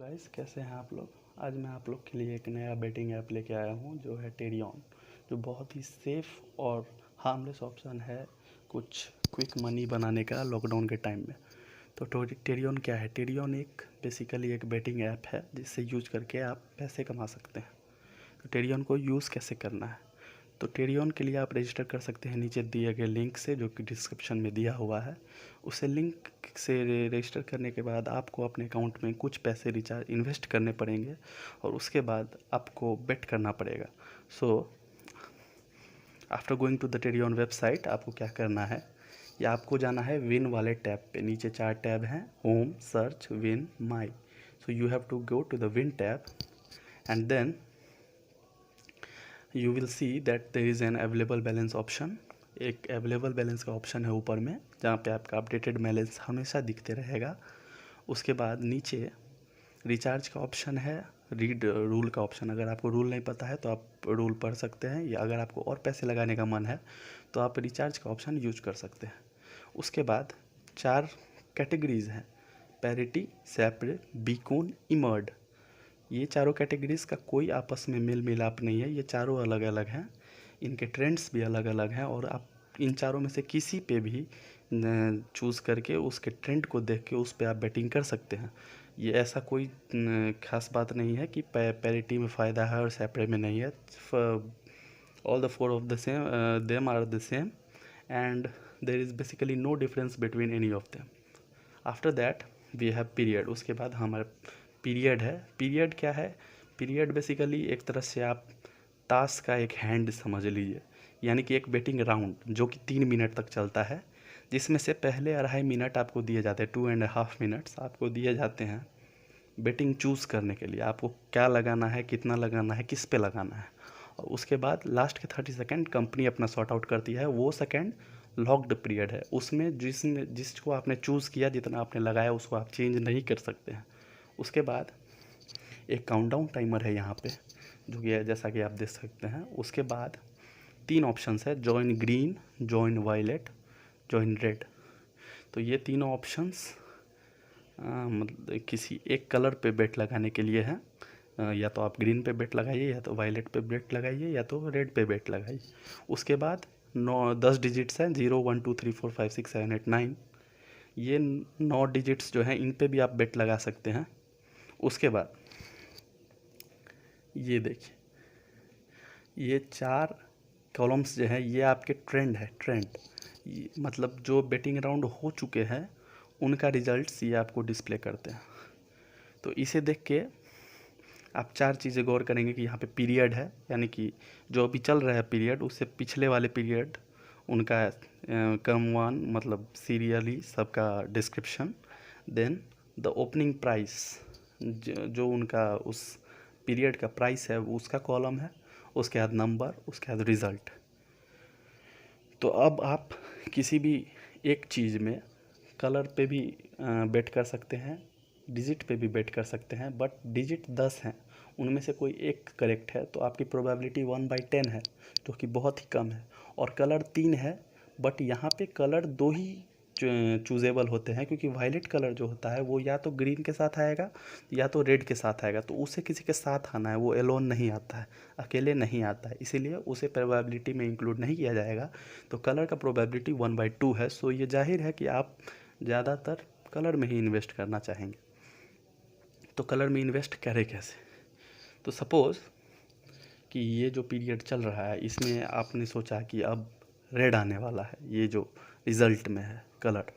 Guys, कैसे हैं आप लोग। आज मैं आप लोग के लिए एक नया बेटिंग ऐप लेके आया हूं जो है टेरियन, जो बहुत ही सेफ़ और हार्मलेस ऑप्शन है कुछ क्विक मनी बनाने का लॉकडाउन के टाइम में। तो टेरियन क्या है? टेरियन एक बेसिकली एक बेटिंग ऐप है जिससे यूज करके आप पैसे कमा सकते हैं। तो टेरियन को यूज़ कैसे करना है? तो टेरियन के लिए आप रजिस्टर कर सकते हैं नीचे दिए गए लिंक से, जो कि डिस्क्रिप्शन में दिया हुआ है। उसे लिंक से रजिस्टर करने के बाद आपको अपने अकाउंट में कुछ पैसे रिचार्ज इन्वेस्ट करने पड़ेंगे और उसके बाद आपको बेट करना पड़ेगा। So after going to the Terrion website आपको क्या करना है, या आपको जाना है विन वाले टैब पे। नीचे 4 टैब हैं, home, search, win, my. So you have to go to the win tab and then you will see that there is an available balance option। एक अवेलेबल बैलेंस का ऑप्शन है ऊपर में, जहाँ पे आपका अपडेटेड बैलेंस हमेशा दिखते रहेगा। उसके बाद नीचे रिचार्ज का ऑप्शन है, रीड रूल का ऑप्शन। अगर आपको रूल नहीं पता है तो आप रूल पढ़ सकते हैं, या अगर आपको और पैसे लगाने का मन है तो आप रिचार्ज का ऑप्शन यूज कर सकते हैं। उसके बाद 4 कैटेगरीज हैं, पैरिटी, सेपरेट, बीकॉन, इमर्ड। ये चारों कैटेगरीज का कोई आपस में मेल मिलाप नहीं है, ये चारों अलग अलग हैं, इनके ट्रेंड्स भी अलग अलग हैं और आप इन चारों में से किसी पे भी चूज़ करके उसके ट्रेंड को देख के उस पे आप बैटिंग कर सकते हैं। ये ऐसा कोई खास बात नहीं है कि पैरिटी में फ़ायदा है और सेपरेट में नहीं है। All the four of the same them are the same and there is basically no difference between any of them. After that we have period. उसके बाद हमारे पीरियड है। पीरियड क्या है? पीरियड बेसिकली एक तरह से आप ताश का एक हैंड समझ लीजिए, यानी कि एक बेटिंग राउंड जो कि 3 मिनट तक चलता है, जिसमें से पहले 2.5 मिनट आपको दिए जाते हैं, 2.5 मिनट्स आपको दिए जाते हैं बेटिंग चूज़ करने के लिए। आपको क्या लगाना है, कितना लगाना है, किस पे लगाना है। और उसके बाद लास्ट के 30 सेकेंड कंपनी अपना सॉर्ट आउट करती है। वो सेकेंड लॉक्ड पीरियड है, उसमें जिसको आपने चूज़ किया, जितना आपने लगाया उसको आप चेंज नहीं कर सकते हैं। उसके बाद एक काउंटडाउन टाइमर है यहाँ पे, जो कि जैसा कि आप देख सकते हैं। उसके बाद 3 ऑप्शंस है, join green, join violet, join red. तो ये तीनों ऑप्शंस मतलब किसी एक कलर पे बेट लगाने के लिए है। या तो आप ग्रीन पे बेट लगाइए, या तो वायलेट पे बेट लगाइए, या तो रेड पे बेट लगाइए। उसके बाद 10 डिजिट्स हैं, 0 1 2 3 4 5 6 7 8 9। ये 9 डिजिट्स जो हैं इन पे भी आप बेट लगा सकते हैं। उसके बाद ये देखिए, ये 4 कॉलम्स जो है ये आपके ट्रेंड है। ट्रेंड मतलब जो बेटिंग राउंड हो चुके हैं उनका रिजल्ट्स ये आपको डिस्प्ले करते हैं। तो इसे देख के आप 4 चीज़ें गौर करेंगे कि यहाँ पे पीरियड है, यानी कि जो अभी चल रहा है पीरियड, उससे पिछले वाले पीरियड उनका क्रमवार मतलब सीरियली सबका description. Then the opening price, जो उनका उस पीरियड का प्राइस है वो उसका कॉलम है। उसके बाद नंबर, उसके बाद रिज़ल्ट। तो अब आप किसी भी एक चीज़ में कलर पे भी बेट कर सकते हैं, डिजिट पे भी बेट कर सकते हैं, बट डिजिट 10 हैं, उनमें से कोई एक करेक्ट है तो आपकी प्रोबेबिलिटी 1/10 है, जो कि बहुत ही कम है। और कलर 3 है, बट यहाँ पे कलर 2 ही चूजेबल होते हैं, क्योंकि वायलेट कलर जो होता है वो या तो ग्रीन के साथ आएगा या तो रेड के साथ आएगा। तो उसे किसी के साथ आना है, वो एलोन नहीं आता है, अकेले नहीं आता है, इसीलिए उसे प्रोबेबिलिटी में इंक्लूड नहीं किया जाएगा। तो कलर का प्रोबेबिलिटी 1/2 है। सो ये जाहिर है कि आप ज़्यादातर कलर में ही इन्वेस्ट करना चाहेंगे। तो कलर में इन्वेस्ट करें कैसे? तो सपोज़ कि ये जो पीरियड चल रहा है इसमें आपने सोचा कि अब रेड आने वाला है, ये जो रिज़ल्ट में है कलर,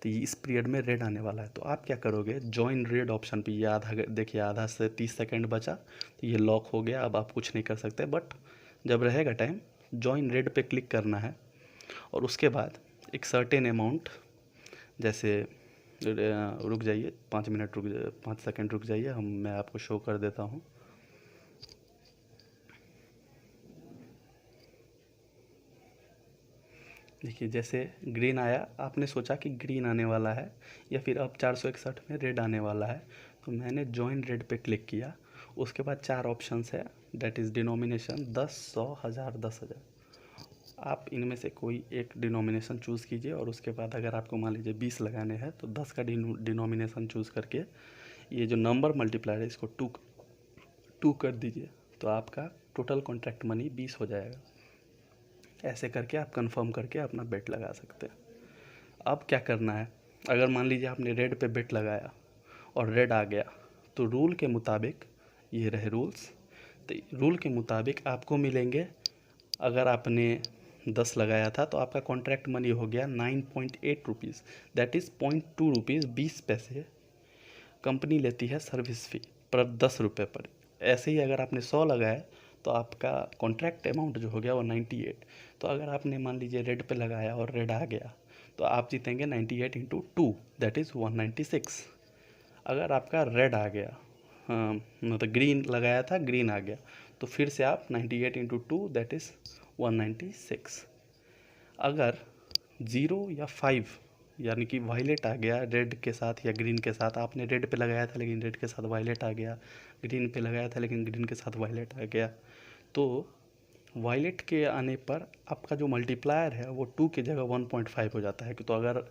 तो ये इस पीरियड में रेड आने वाला है। तो आप क्या करोगे, जॉइन रेड ऑप्शन पे, ये आधा देखिए, आधा से 30 सेकेंड बचा, तो ये लॉक हो गया, अब आप कुछ नहीं कर सकते। बट जब रहेगा टाइम, जॉइन रेड पे क्लिक करना है और उसके बाद एक सर्टेन अमाउंट, जैसे रुक जाइए 5 मिनट, 5 सेकेंड रुक जाइए, मैं आपको शो कर देता हूँ। देखिए, जैसे ग्रीन आया, आपने सोचा कि ग्रीन आने वाला है या फिर अब 461 में रेड आने वाला है, तो मैंने जॉइन रेड पे क्लिक किया। उसके बाद 4 ऑप्शंस है, डेट इज़ डिनोमिनेशन 10, 100, 1000, 10,000। आप इनमें से कोई एक डिनोमिनेशन चूज़ कीजिए और उसके बाद अगर आपको मान लीजिए 20 लगाने हैं तो 10 का डिनोमिनेशन चूज़ करके ये जो नंबर मल्टीप्लायर है इसको टू कर दीजिए, तो आपका टोटल कॉन्ट्रैक्ट मनी 20 हो जाएगा। ऐसे करके आप कंफर्म करके अपना बेट लगा सकते हैं। अब क्या करना है, अगर मान लीजिए आपने रेड पे बेट लगाया और रेड आ गया, तो रूल के मुताबिक, ये रहे रूल्स, तो रूल के मुताबिक आपको मिलेंगे, अगर आपने 10 लगाया था तो आपका कॉन्ट्रैक्ट मनी हो गया 9.8 रुपीज़, दैट इज़ 0.2 रुपीज़ 20 पैसे कंपनी लेती है सर्विस फ़ी पर 10 रुपये पर। ऐसे ही अगर आपने 100 लगाया तो आपका कॉन्ट्रैक्ट अमाउंट जो हो गया वो 98। तो अगर आपने मान लीजिए रेड पे लगाया और रेड आ गया तो आप जीतेंगे 98 इंटू 2, दैट इज़ 196। अगर आपका रेड आ गया, हाँ मतलब ग्रीन लगाया था ग्रीन आ गया, तो फिर से आप 98 इंटू 2 दैट इज़ 196। अगर 0 या 5 यानी कि वायलेट आ गया रेड के साथ या ग्रीन के साथ, आपने रेड पे लगाया था लेकिन रेड के साथ वायलेट आ गया, ग्रीन पे लगाया था लेकिन ग्रीन के साथ वायलेट आ गया, तो वायलेट के आने पर आपका जो मल्टीप्लायर है वो 2 की जगह 1.5 हो जाता है। तो अगर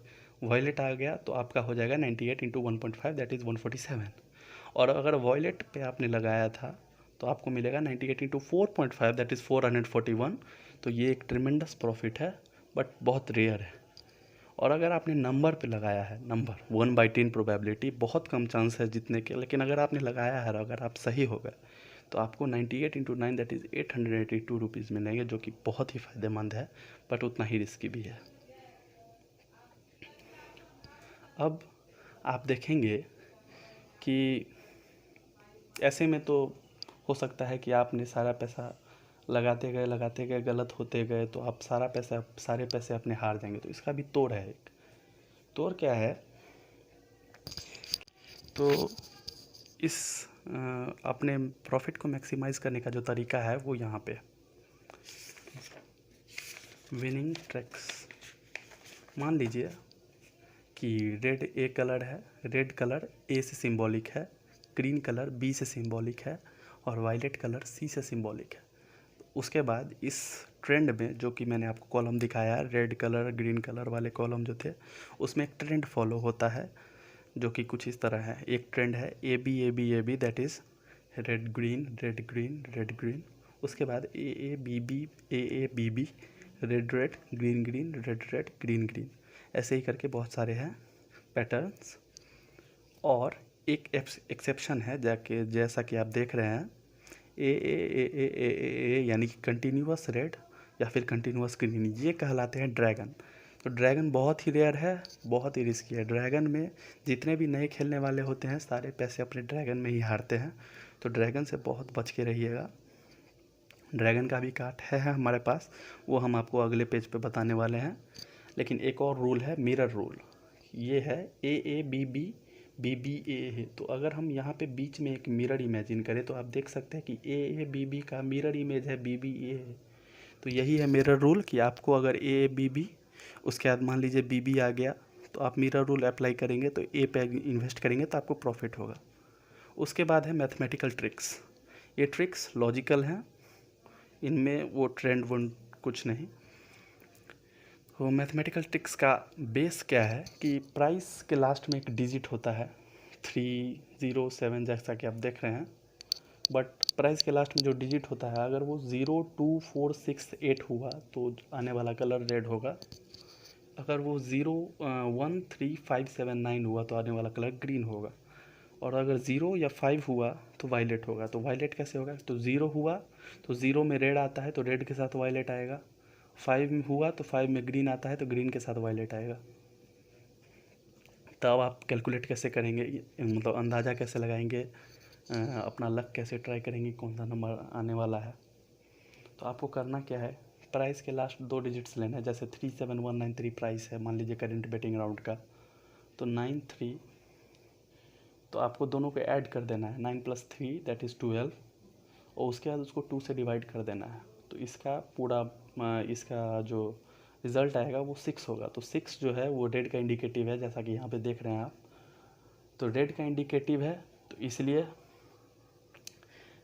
वायलेट आ गया तो आपका हो जाएगा 98 इंटू 1.5 दैट इज़ 147। और अगर वायलेट पे आपने लगाया था तो आपको मिलेगा 98 इंटू 4.5 दैट इज़ 441। तो ये एक ट्रिमेंडस प्रॉफिट है बट बहुत रेयर है। और अगर आपने नंबर पे लगाया है, नंबर 1/10 प्रोबेबिलिटी, बहुत कम चांस है जीतने के, लेकिन अगर आपने लगाया है और अगर आप सही हो गए तो आपको 98 इंटू 9 दैट इज़ 882 रुपीज़ मिलेंगे, जो कि बहुत ही फ़ायदेमंद है बट उतना ही रिस्की भी है। अब आप देखेंगे कि ऐसे में तो हो सकता है कि आपने सारा पैसा लगाते गए गलत होते गए तो आप सारे पैसे अपने हार जाएंगे। तो इसका भी तोड़ है। एक तोड़ क्या है, तो इस अपने प्रॉफिट को मैक्सिमाइज करने का जो तरीका है वो यहाँ पे विनिंग ट्रिक्स। मान लीजिए कि रेड ए कलर है, रेड कलर ए से सिंबॉलिक है, ग्रीन कलर बी से सिंबॉलिक है और वायलेट कलर सी से सिंबॉलिक है। उसके बाद इस ट्रेंड में जो कि मैंने आपको कॉलम दिखाया है, रेड कलर ग्रीन कलर वाले कॉलम जो थे, उसमें एक ट्रेंड फॉलो होता है जो कि कुछ इस तरह है। एक ट्रेंड है A B A B A B, that is red green red green red green. उसके बाद A B B A B B, red red green green red red green green. ऐसे ही करके बहुत सारे हैं पैटर्न्स। और एक एक्सेप्शन है जाके, जैसा कि आप देख रहे हैं ए यानी कि कंटिन्यूअस रेड या फिर कंटिन्यूअस ग्रीन, ये कहलाते हैं ड्रैगन। तो ड्रैगन बहुत ही रेयर है, बहुत ही रिस्की है। ड्रैगन में जितने भी नए खेलने वाले होते हैं सारे पैसे अपने ड्रैगन में ही हारते हैं। तो ड्रैगन से बहुत बच के रहिएगा। ड्रैगन का भी कार्ड है हमारे पास, वो हम आपको अगले पेज पे बताने वाले हैं। लेकिन एक और रूल है, मिरर रूल। ये है A B B B B A है। तो अगर हम यहाँ पे बीच में एक मिरर इमेजिन करें तो आप देख सकते हैं कि ए बी बी का मिरर इमेज है बी बी ए है। तो यही है मिरर रूल कि आपको अगर ए बी बी, उसके बाद मान लीजिए बी बी आ गया तो आप मिरर रूल अप्लाई करेंगे तो ए पे इन्वेस्ट करेंगे तो आपको प्रॉफिट होगा। उसके बाद है मैथमेटिकल ट्रिक्स। ये ट्रिक्स लॉजिकल हैं, इनमें वो ट्रेंड वंड कुछ नहीं। तो मैथमेटिकल ट्रिक्स का बेस क्या है कि प्राइस के लास्ट में एक डिजिट होता है 307 जैसा कि आप देख रहे हैं। बट प्राइस के लास्ट में जो डिजिट होता है अगर वो 0 2 4 6 8 हुआ तो आने वाला कलर रेड होगा। अगर वो 0 1 3 5 7 9 हुआ तो आने वाला कलर ग्रीन होगा। और अगर 0 या 5 हुआ तो वायलेट होगा। तो वायलेट कैसे होगा, तो 0 हुआ तो 0 में रेड आता है तो रेड के साथ वायलेट आएगा। 5 में हुआ तो 5 में ग्रीन आता है तो ग्रीन के साथ वायलेट आएगा। तब आप कैलकुलेट कैसे करेंगे, मतलब अंदाज़ा कैसे लगाएंगे, अपना लक कैसे ट्राई करेंगे कौन सा नंबर आने वाला है। तो आपको करना क्या है, प्राइस के लास्ट 2 डिजिट्स लेना है। जैसे 37193 प्राइस है मान लीजिए करेंट बेटिंग राउंड का, तो 93, तो आपको दोनों को ऐड कर देना है। 9 + 3 दैट इज़ 12 और उसके बाद उसको 2 से डिवाइड कर देना है। तो इसका पूरा इसका जो रिज़ल्ट आएगा वो 6 होगा। तो 6 जो है वो रेड का इंडिकेटिव है, जैसा कि यहाँ पे देख रहे हैं आप। तो रेड का इंडिकेटिव है तो इसलिए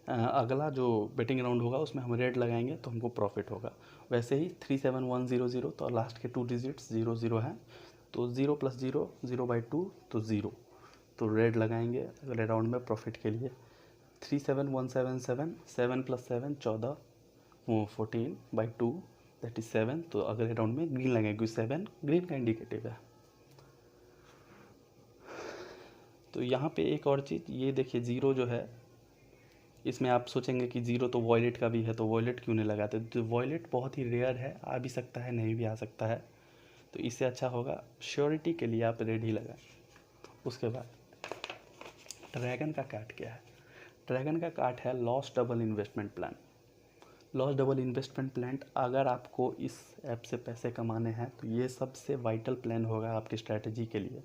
अगला जो बेटिंग राउंड होगा उसमें हम रेड लगाएंगे तो हमको प्रॉफिट होगा। वैसे ही 37100, तो लास्ट के 2 डिजिट्स 00 हैं तो 0 + 0 0/2 तो 0। तो रेड लगाएंगे अगले राउंड में प्रॉफिट के लिए। 37177, 7 + 7 14, वो 14/2 दैट इज 7। तो अगले राउंड में ग्रीन लगाएंगे क्योंकि 7 ग्रीन का इंडिकेटिव है। तो यहाँ पे एक और चीज़ ये देखिए, ज़ीरो जो है इसमें आप सोचेंगे कि ज़ीरो तो वॉयलेट का भी है, तो वॉयलेट क्यों नहीं लगाते। तो वॉयलेट बहुत ही रेयर है, आ भी सकता है नहीं भी आ सकता है, तो इससे अच्छा होगा श्योरिटी के लिए आप रेड ही लगाएं। उसके बाद ड्रैगन का कार्ड क्या है। ड्रैगन का कार्ड है loss double investment plan. Loss double investment plan, अगर आपको इस ऐप से पैसे कमाने हैं तो ये सबसे वाइटल प्लान होगा आपकी स्ट्रैटेजी के लिए।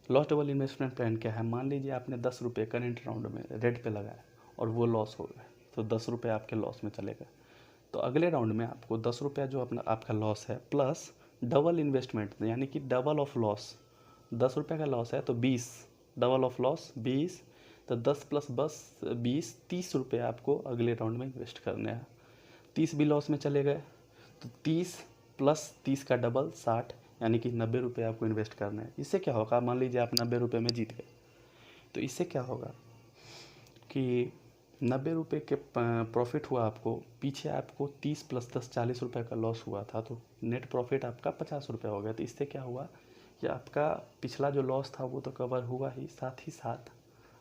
लॉस डबल इन्वेस्टमेंट प्लान क्या है, मान लीजिए आपने 10 रुपये करेंट राउंड में रेड पे लगाया और वो लॉस हो गए, तो 10 रुपये आपके लॉस में चले गए। तो अगले राउंड में आपको 10 रुपया जो अपना आपका लॉस है प्लस डबल इन्वेस्टमेंट, यानी कि डबल ऑफ लॉस। 10 रुपये का लॉस है तो 20, डबल ऑफ लॉस 20, तो 10 + 10 20, 30 रुपये आपको अगले राउंड में इन्वेस्ट करने हैं। 30 भी लॉस में चले गए तो 30 + 30 का डबल 60, यानी कि 90 रुपये आपको इन्वेस्ट करना है। इससे क्या होगा, मान लीजिए आप 90 रुपये में जीत गए, तो इससे क्या होगा कि 90 रुपये के प्रॉफिट हुआ आपको, पीछे आपको 30 + 10 40 रुपये का लॉस हुआ था, तो नेट प्रॉफिट आपका 50 रुपये हो गया। तो इससे क्या हुआ कि आपका पिछला जो लॉस था वो तो कवर हुआ ही साथ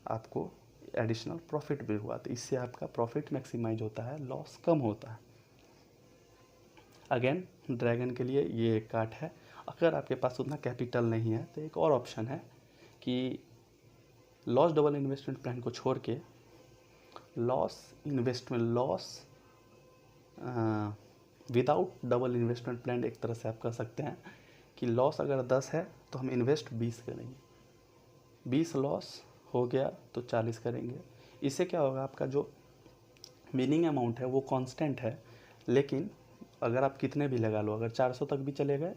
आपको एडिशनल प्रॉफिट भी हुआ। तो इससे आपका प्रॉफिट मैक्सिमाइज होता है, लॉस कम होता है। अगेन ड्रैगन के लिए ये कार्ड है। अगर आपके पास उतना कैपिटल नहीं है तो एक और ऑप्शन है कि लॉस डबल इन्वेस्टमेंट प्लान को छोड़ के loss without double investment plan एक तरह से आप कर सकते हैं कि लॉस अगर 10 है तो हम इन्वेस्ट 20 करेंगे, 20 लॉस हो गया तो 40 करेंगे। इससे क्या होगा, आपका जो विनिंग अमाउंट है वो कांस्टेंट है, लेकिन अगर आप कितने भी लगा लो, अगर 400 तक भी चले गए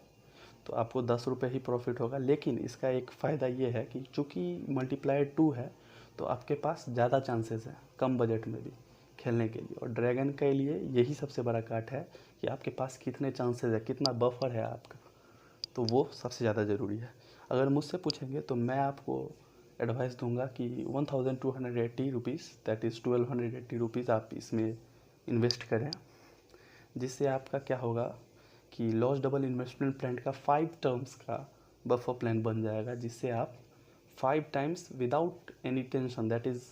तो आपको 10 रुपये ही प्रॉफिट होगा। लेकिन इसका एक फ़ायदा ये है कि चूँकि मल्टीप्लायर 2 है तो आपके पास ज़्यादा चांसेस है कम बजट में भी खेलने के लिए। और ड्रैगन के लिए यही सबसे बड़ा कार्ड है कि आपके पास कितने चांसेस है, कितना बफर है आपका, तो वो सबसे ज़्यादा ज़रूरी है। अगर मुझसे पूछेंगे तो मैं आपको एडवाइस दूंगा कि 1280 रुपीज़ दैट इज़ 1280 रुपीज़ आप इसमें इन्वेस्ट करें, जिससे आपका क्या होगा कि लॉस डबल इन्वेस्टमेंट प्लान का 5 टर्म्स का बफर प्लान बन जाएगा, जिससे आप 5 times without any tension, that is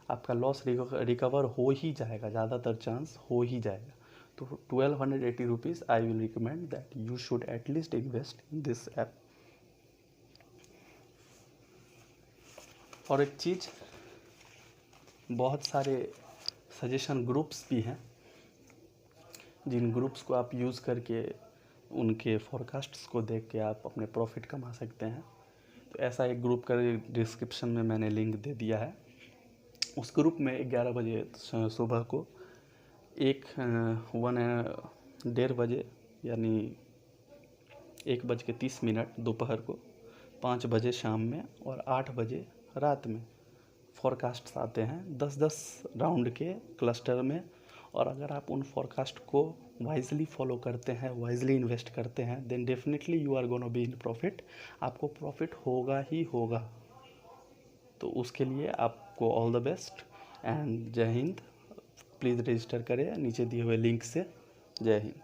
आपका लॉस रिकवर हो ही जाएगा, ज़्यादातर चांस हो ही जाएगा। तो 1280 rupees I will recommend that you should at least invest in this app. और एक चीज़, बहुत सारे सजेशन ग्रुप्स भी हैं जिन ग्रुप्स को आप यूज़ करके उनके फोरकास्ट्स को देख के आप अपने प्रॉफिट कमा सकते हैं। तो ऐसा एक ग्रुप का डिस्क्रिप्शन में मैंने लिंक दे दिया है। उस ग्रुप में 11 बजे सुबह को 1:30 बजे यानी 1:30 दोपहर को, 5 बजे शाम में और 8 बजे रात में फोरकास्ट्स आते हैं 10-10 राउंड के क्लस्टर में। और अगर आप उन फोरकास्ट को वाइजली फॉलो करते हैं, वाइजली इन्वेस्ट करते हैं, then definitely you are gonna be in profit. आपको प्रॉफिट होगा ही होगा। तो उसके लिए आपको ऑल द बेस्ट एंड जय हिंद। प्लीज़ रजिस्टर करें नीचे दिए हुए लिंक से। जय हिंद।